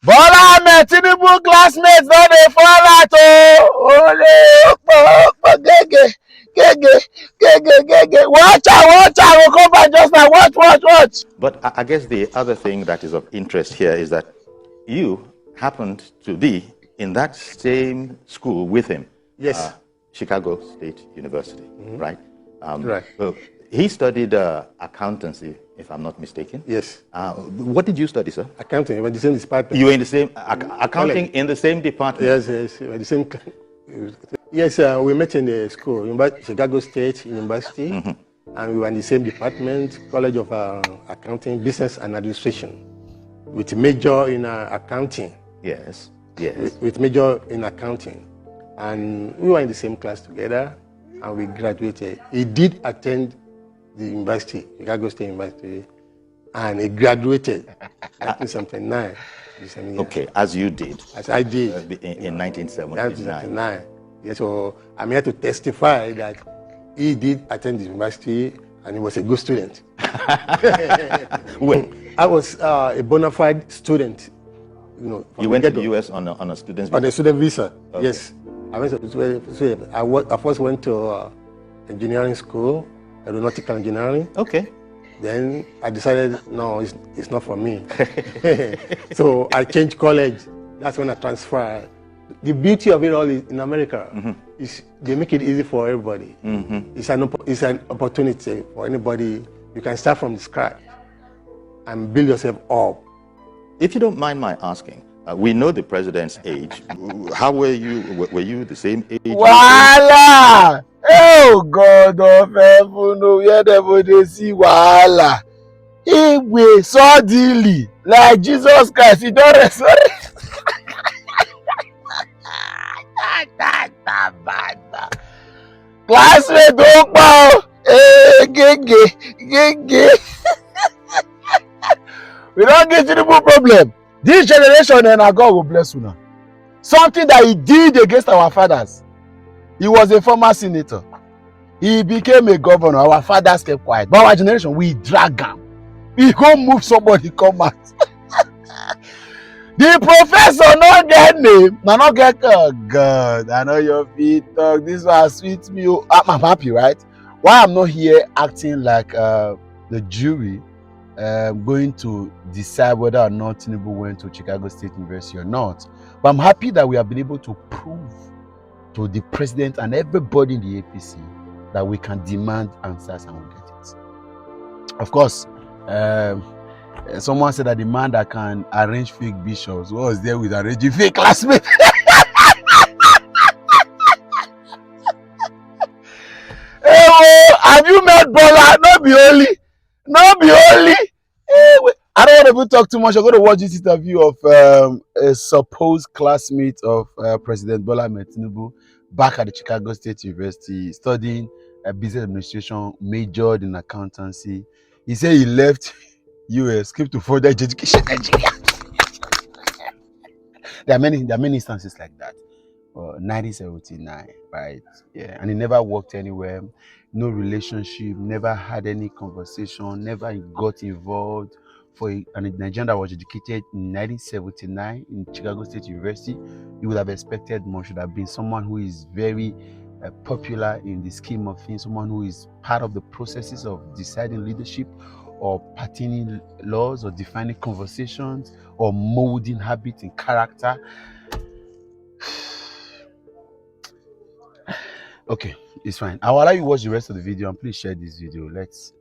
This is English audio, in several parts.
Bola Tinubu classmates don't dey fall out gege. Watch out, we'll come back just now. Watch. But I guess the other thing that is of interest here is that you happened to be in that same school with him. Yes. Chicago State University, right? Right. Well, he studied accountancy, if I'm not mistaken. Yes. What did you study, sir? Accounting, we're in the same department. You were in the same accounting in the same department. Yes, we're the same. Yes, we met in the school, Chicago State University, and we were in the same department, College of Accounting, Business and Administration, with major in accounting. Yes. With major in accounting, and we were in the same class together, and we graduated. He did attend the university, Chicago State University, and he graduated in 1979. Okay, as you did. As I did. In 1979. Yes, so I'm here to testify that he did attend the university and he was a good student. Well, I was a bona fide student. You went to the US on a student's visa? On a student visa, okay. Yes. I first went to engineering school, aeronautical engineering. Okay. Then I decided, no, it's not for me. So I changed college. That's when I transferred. The beauty of it all is in America is they make it easy for everybody. It's an opportunity for anybody. You can start from scratch and build yourself up. If you don't mind my asking, we know the president's age. How were you? Were you the same age? Wahala! Oh God of heaven, no, where they see wahala. Igwe suddenly, like Jesus Christ, he don't resurrect. Classmate don't bow. Gege. We don't get Tinubu problem. This generation, and our God will bless you now. Something that he did against our fathers. He was a former senator. He became a governor. Our fathers kept quiet. But our generation, we drag him. We go move somebody, come out. The professor not get name. Not get, oh God, I know your feet talk. This one sweet me. I'm happy, right? Why I'm not here acting like the jury going to decide whether or not Tinubu went to Chicago State University or not. But I'm happy that we have been able to prove to the president and everybody in the APC that we can demand answers and we'll get it. Of course, someone said that the man that can arrange fake bishops was there with arranging fake classmates. Hey, have you met Bola? Not be only. I don't want to even talk too much. I'm going to watch this interview of a supposed classmate of President Bola Tinubu back at the Chicago State University, studying business administration, majored in accountancy. He said he left US, came to further education in Nigeria. There are many instances like that. 1979, right? Yeah, and he never worked anywhere, no relationship, never had any conversation, never got involved. For a Nigerian that was educated in 1979 in Chicago State University, you would have expected more. Should have been someone who is very popular in the scheme of things, someone who is part of the processes of deciding leadership or patterning laws or defining conversations or molding habits and character. Okay, it's fine. I'll allow you to watch the rest of the video and please share this video. Let's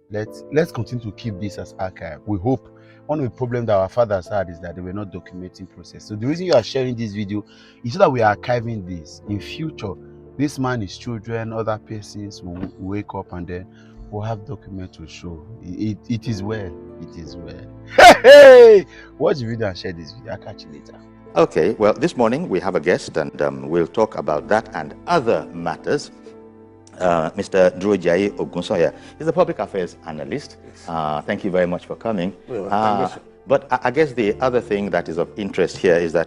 continue to keep this as archive. We hope. One of the problems that our fathers had is that they were not documenting process. So the reason you are sharing this video is so that we are archiving this. In future, this man, his children, other persons will wake up and then we'll have documents to show. It is well. It is well. Hey! Watch the video and share this video. I'll catch you later. Okay, well, this morning we have a guest and we'll talk about that and other matters. Mr. Drojaye Ogunsoya is a public affairs analyst. Yes. Thank you very much for coming. But I guess the other thing that is of interest here is that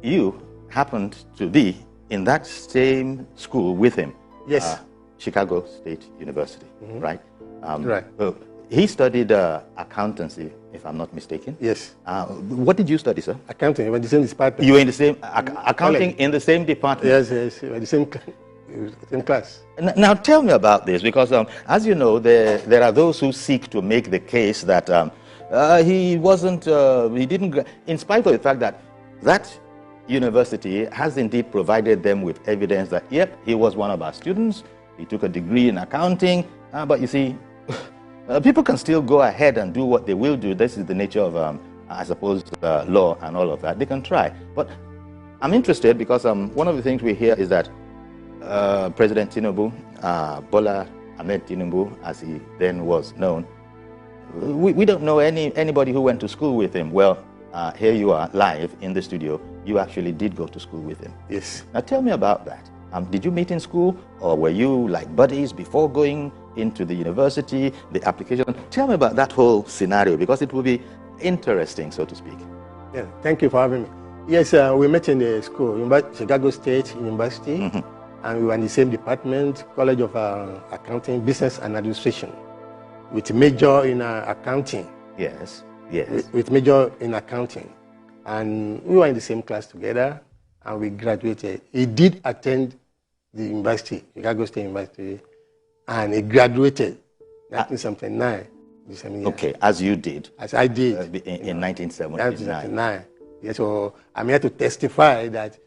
you happened to be in that same school with him. Yes. Chicago State University, right? Right. Well, he studied accountancy, if I'm not mistaken. Yes. What did you study, sir? Accounting. We were the same department. You were in the same accounting in the same department. Yes, yes. We were the same class. Now tell me about this, because as you know, there are those who seek to make the case that he didn't, in spite of the fact that that university has indeed provided them with evidence that, yep, he was one of our students, he took a degree in accounting, but you see, people can still go ahead and do what they will do. This is the nature of, I suppose, law and all of that. They can try. But I'm interested because one of the things we hear is that President Tinubu, Bola Tinubu, as he then was known, we don't know anybody who went to school with him. Well, here you are live in the studio. You actually did go to school with him. Yes. Now tell me about that. Did you meet in school, or were you like buddies before going into the university, the application? Tell me about that whole scenario, because it will be interesting, so to speak. Yeah, thank you for having me. Yes, we met in the school, Chicago State University, and we were in the same department, College of Accounting, Business and Administration, with major in accounting. Yes, yes. With major in accounting. And we were in the same class together, and we graduated. He did attend the university, Chicago State University, and he graduated in 1979. Okay, as you did. As I did. In 1979. Yes, so I'm here to testify that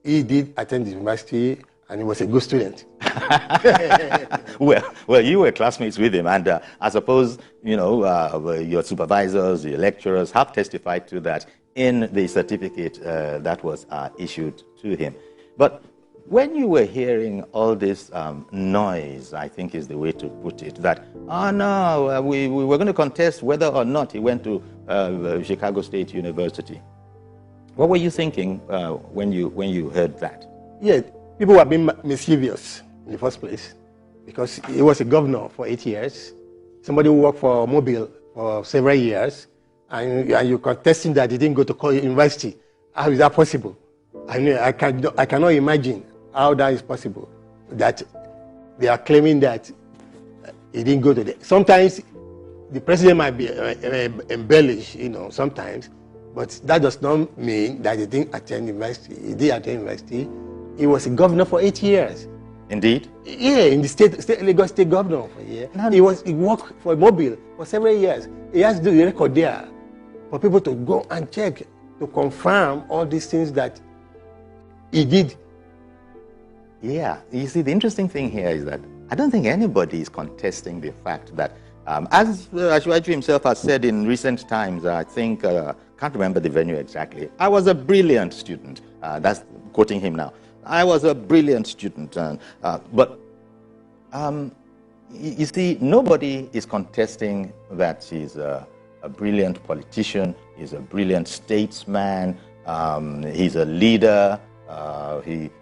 he did attend the university and he was a good student. Well, you were classmates with him, and I suppose, you know, your supervisors, your lecturers have testified to that in the certificate that was issued to him. But when you were hearing all this noise, I think is the way to put it, that, oh no, we were going to contest whether or not he went to Chicago State University. What were you thinking when you heard that? Yeah, people were being mischievous in the first place, because he was a governor for 8 years. Somebody who worked for Mobile for several years, and you're contesting that he didn't go to university. How is that possible? I cannot imagine how that is possible, that they are claiming that he didn't go to the... Sometimes the president might be embellished, you know, sometimes, but that does not mean that he didn't attend university. He did attend university. He was a governor for 8 years. Indeed? Yeah, in the Lagos State governor for a year. He worked for Mobile for several years. He has the record there for people to go and check, to confirm all these things that he did. Yeah, you see, the interesting thing here is that I don't think anybody is contesting the fact that, as Ashwaju himself has said in recent times, I think, can't remember the venue exactly, I was a brilliant student. That's quoting him now. I was a brilliant student. But you see, nobody is contesting that he's a brilliant politician, he's a brilliant statesman, he's a leader,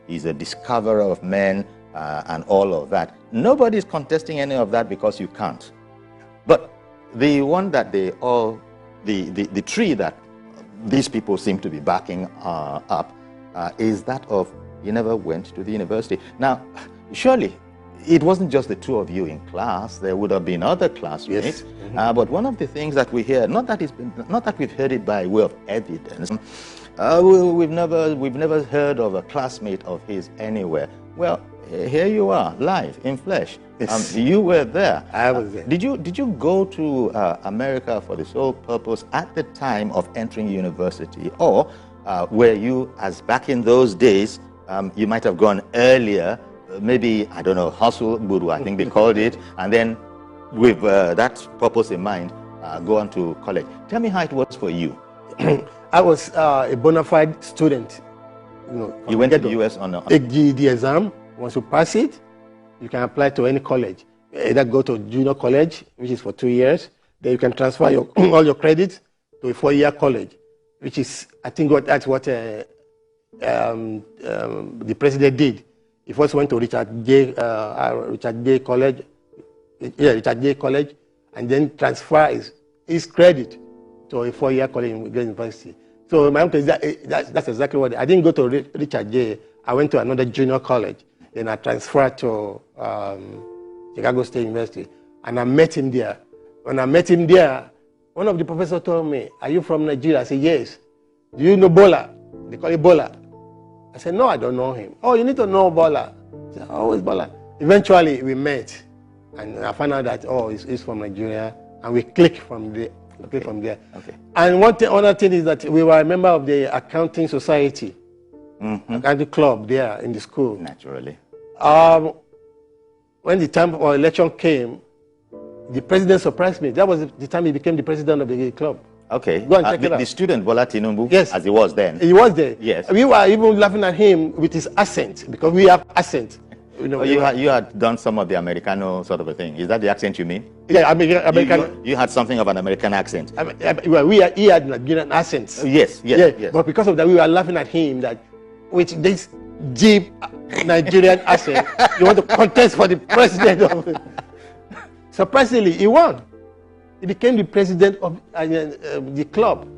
he's a discoverer of men, and all of that. Nobody is contesting any of that, because you can't. But the one that they all, the tree that these people seem to be backing up is that of, you never went to the university. Now, surely it wasn't just the two of you in class. There would have been other classmates. Yes. But one of the things that we hear, not that we've heard it by way of evidence, we've never heard of a classmate of his anywhere. Well, here you are, live in flesh. Yes. You were there. I was there. Did you go to America for the sole purpose at the time of entering university, or were you, as back in those days, you might have gone earlier, maybe, I don't know, hustle guru, I think they called it, and then with that purpose in mind, go on to college. Tell me how it was for you. I was a bona fide student. You went to the US on a GED exam. Once you pass it, you can apply to any college. Either go to junior college, which is for 2 years. Then you can transfer all your credits to a 4-year college, which is, I think, that's what the president did. He first went to Richard J. College, and then transfer his credit to a 4-year college in university. So my uncle, that's exactly what I didn't go to Richard J. I went to another junior college. Then I transferred to Chicago State University, and I met him there. When I met him there, one of the professors told me, "Are you from Nigeria?" I said, "Yes." "Do you know Bola?" They call it Bola. I said, "No, I don't know him." "Oh, you need to know Bola." I said, "Oh, it's Bola." Eventually, we met, and I found out that, oh, he's from Nigeria, and we clicked from there. Okay. And other thing is that we were a member of the accounting society, accounting club there in the school. Naturally. When the time for election came, the president surprised me. That was the time he became the president of the club. Okay. Go and check it out. The student Bola Tinubu, Yes. as he was then. He was there. Yes. We were even laughing at him with his accent, because we have accent. You know, Oh, you had done some of the Americano sort of a thing. Is that the accent you mean? yeah, American. You had something of an American accent. He had Nigerian accents. Yes. Yeah, but because of that, we were laughing at him that with this deep Nigerian accent, you want to contest for the president of. Surprisingly, he won. He became the president of the club.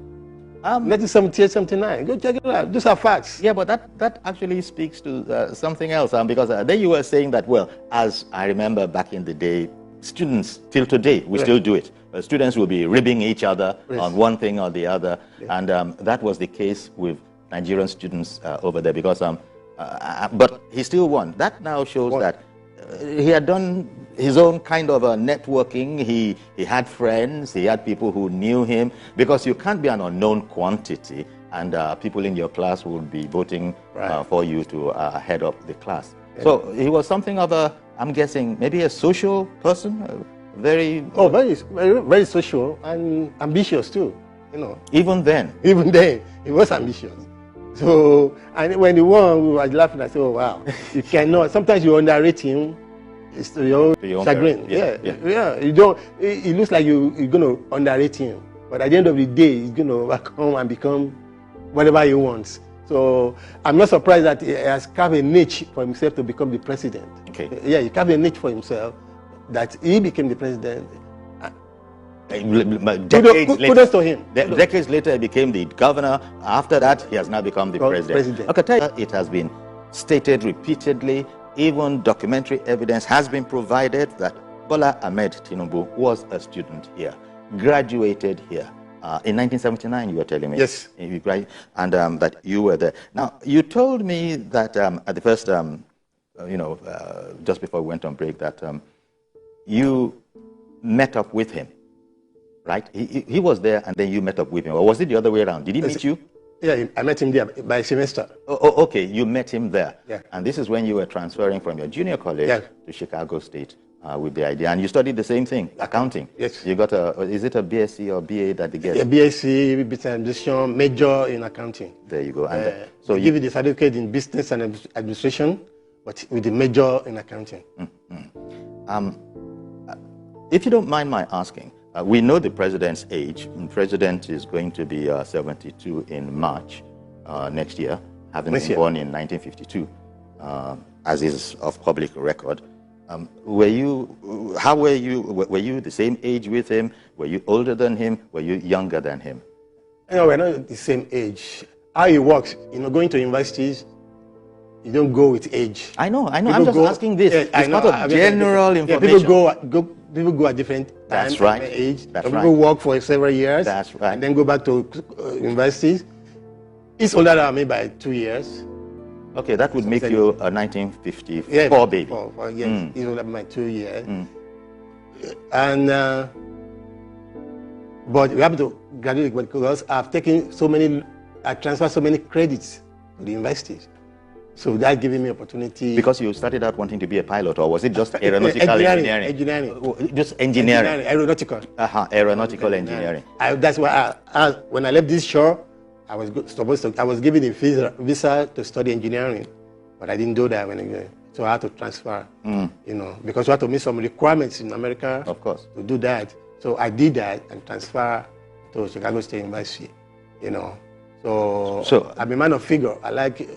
1978, 79. Go check it out. Those are facts. Yeah, but that actually speaks to something else. Because then you were saying that, well, as I remember back in the day, students, till today, we still do it. Students will be ribbing each other on one thing or the other. And that was the case with Nigerian students over there, because, but he still won. That now shows that he had done his own kind of networking. He had friends, he had people who knew him, because you can't be an unknown quantity and people in your class would be voting for you to head up the class. Yeah. So he was something of a, I'm guessing, maybe a social person, very... very social and ambitious too, you know. Even then? Even then, he was ambitious. So, and when he won, we were laughing. I said, "Oh wow, you cannot." Sometimes you underrate him. It's to your own chagrin. Yeah. You don't. It looks like you're gonna underrate him, but at the end of the day, he's gonna overcome and become whatever he wants. So I'm not surprised that he has carved a niche for himself to become the president. Okay. Yeah, he carved a niche for himself that he became the president. Kudos to him. Decades later, he became the governor. After that, he has now become the president. Okay, tell you, it has been stated repeatedly, even documentary evidence has been provided that Bola Ahmed Tinubu was a student here, graduated here. In 1979, you were telling me. Yes. And that you were there. Now, you told me that at the first, just before we went on break, that you met up with him. Right? He was there and then you met up with him. Or was it the other way around? Did he meet you? Yeah, I met him there by semester. Oh, okay. You met him there. Yeah. And this is when you were transferring from your junior college to Chicago State with the idea. And you studied the same thing, accounting. Yes. You got is it a BSc or BA that they get? Yeah, BSc, business administration, major in accounting. There you go. And so you give you the certificate in business and administration, but with the major in accounting. If you don't mind my asking, we know the president's age. The president is going to be 72 in March next year, having been born in 1952, as is of public record. Were you the same age with him? Were you older than him? Were you younger than him? No, we're not the same age. How it works, going to universities, you don't go with age. I know. I'm just asking this. It's part of general information. People go at different times. That's right. Age. That's right. People work for several years. That's right. And then go back to universities. He's older than me by 2 years. Okay, that would make you a 1954 baby. Yes, he's older than my 2 years. And but we have to graduate because I transferred so many credits to the universities. So that giving me opportunity. Because you started out wanting to be a pilot, or was it just aeronautical engineering? Engineering. Just engineering. Aeronautical. Aeronautical engineering. That's why when I left this shore, I was given a visa to study engineering, but I didn't do that so I had to transfer. Because we had to meet some requirements in America. Of course. To do that. So I did that and transferred to Chicago State University. So I'm a man of figure. I like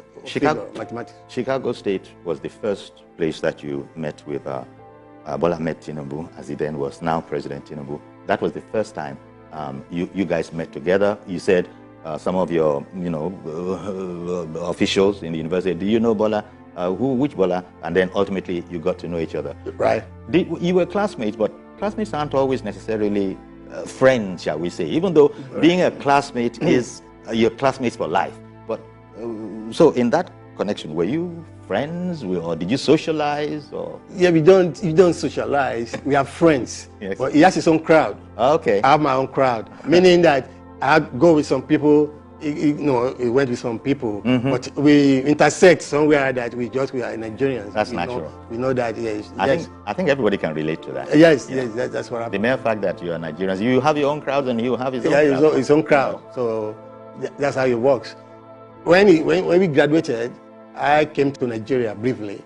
mathematics. Chicago State was the first place that you met with Bola Ahmed Tinubu, as he then was, now President Tinubu. That was the first time you guys met together. You said some of your officials in the university, do you know Bola? Which Bola? And then ultimately you got to know each other. Right. You were classmates, but classmates aren't always necessarily friends, shall we say, even though being a classmate is your classmates for life. But so in that connection, were you friends, or did you socialize? Or Yeah, we don't socialize. We have friends, Yes. but he has his own crowd. okay, I have my own crowd, meaning that I go with some people. He went with some people, but we intersect somewhere that we are Nigerians. That's we natural. We know that, yes. I think everybody can relate to that. Yes, Yeah. yes, that's what The happened. mere fact that you are Nigerians, you have your own crowd and you have his own Yeah, crowd. his own crowd. So that's how it works. When we graduated, I came to Nigeria briefly,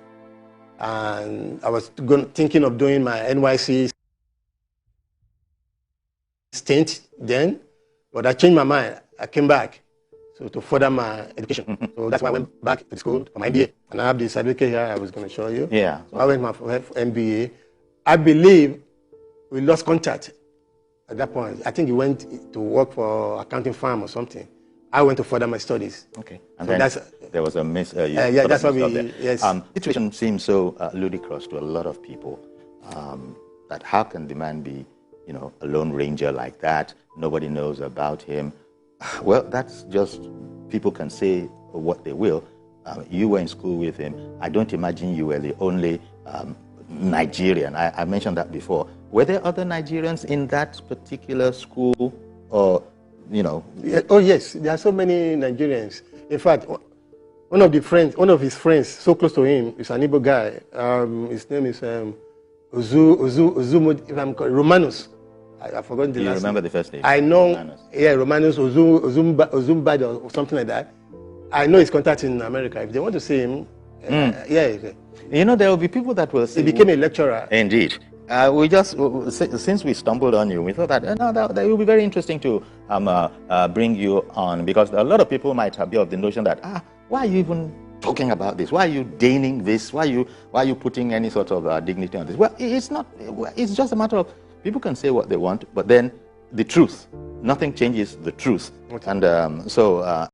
and I was thinking of doing my NYC stint then, but I changed my mind. I came back to further my education. So that's why I went back to the school for my MBA, and I have the certificate here I was going to show you. Yeah. So I went my MBA. I believe we lost contact at that point. I think he went to work for accounting firm or something. I went to further my studies. Okay. And So then there was a miss. yeah, that's what yes. Situation seems so ludicrous to a lot of people. That how can the man be, a lone ranger like that? Nobody knows about him. Well, that's just, people can say what they will. You were in school with him. I don't imagine you were the only Nigerian. I mentioned that before. Were there other Nigerians in that particular school, or, Yeah, oh yes, there are so many Nigerians. In fact, one of his friends, so close to him, is an Igbo guy. His name is Ozu, if I'm correct, Romanus. I forgot the you last remember name. the first name? I know, Romanus. yeah, Romanus Ozumbad or something like that. I know his contact in America. If they want to see him, yeah. There will be people that will say... He became a lecturer. Indeed. We just, since we stumbled on you, we thought that that would be very interesting to bring you on, because a lot of people might be of the notion that, why are you even talking about this? Why are you deigning this? Why are you putting any sort of dignity on this? Well, it's not. It's just a matter of, people can say what they want, but then the truth, nothing changes the truth. Okay. And so